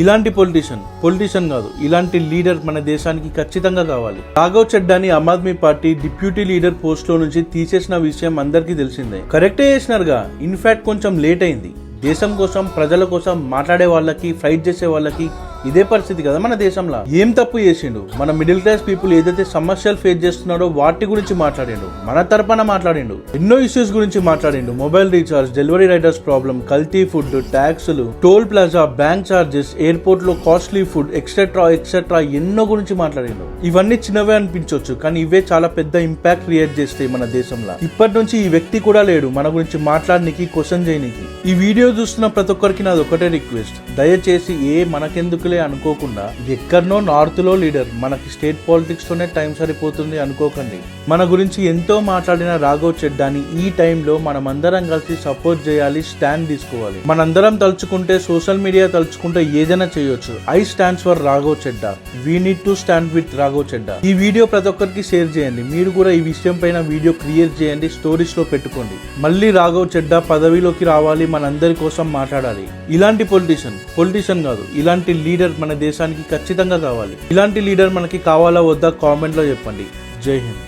ఇలాంటి పొలిటీషియన్ కాదు, ఇలాంటి లీడర్ మన దేశానికి ఖచ్చితంగా కావాలి. రాఘవ్ చెడ్డాని Aam Aadmi Party deputy leader post లో నుంచి తీసేసిన విషయం అందరికీ తెలిసిందే. కరెక్టే చేసినారుగా, ఇన్ఫాక్ట్ కొంచెం లేట్ అయింది. దేశం కోసం, ప్రజల కోసం మాట్లాడే వాళ్ళకి, ఫైట్ చేసే వాళ్ళకి ఇదే పరిస్థితి కదా మన దేశంలో. ఏం తప్పు చేసిండు? మన మిడిల్ క్లాస్ పీపుల్ ఏదైతే సమస్యలు ఫేస్ చేస్తున్నాడో వాటి గురించి మాట్లాడిండు, మన తరపున మాట్లాడిండు, ఎన్నో ఇష్యూస్ గురించి మాట్లాడిండు. Mobile recharge, delivery riders problem, కల్తీ ఫుడ్, ట్యాక్సులు, toll plaza, bank charges, airport లో కాస్ట్లీ ఫుడ్, ఎక్సెట్రా ఎన్నో గురించి మాట్లాడిండు. ఇవన్నీ చిన్నవే అనిపించవచ్చు, కానీ ఇవే చాలా పెద్ద ఇంపాక్ట్ క్రియేట్ చేస్తాయి మన దేశంలో. ఇప్పటి నుంచి ఈ వ్యక్తి కూడా లేడు మన గురించి మాట్లాడడానికి, క్వశ్చన్ చేయడానికి. ఈ వీడియో చూస్తున్న ప్రతి ఒక్కరికి నాది ఒకటే రిక్వెస్ట్, దయచేసి మనకెందుకులే అనుకోకుండా ఎక్కడనో నార్త్ లో లీడర్, మనకి స్టేట్ పాలిటిక్స్ తోనే టైం సరిపోతుంది అనుకోకండి. మన గురించి ఎంతో మాట్లాడిన రాఘవ్ చెడ్డాని ఈ టైంలో మనమందరం కలిసి సపోర్ట్ చేయాలి, స్టాండ్ తీసుకోవాలి. మనందరం తలుచుకుంటే, సోషల్ మీడియా తలుచుకుంటే ఏదైనా చేయొచ్చు. I stands for Raghav Chadha. We need to stand with Raghav Chadha. ఈ వీడియో ప్రతి ఒక్కరికి షేర్ చేయండి. మీరు కూడా ఈ విషయం పైన వీడియో క్రియేట్ చేయండి, స్టోరీస్ లో పెట్టుకోండి. మళ్ళీ రాఘవ్ చెడ్డా పదవిలోకి రావాలి, మనందరి కోసం మాట్లాడాలి. ఇలాంటి పొలిటీషియన్ కాదు, ఇలాంటి లీడర్ మన దేశానికి ఖచ్చితంగా కావాలి. ఇలాంటి లీడర్ మనకి కావాలా వద్దా కామెంట్ లో చెప్పండి. జై హింద్.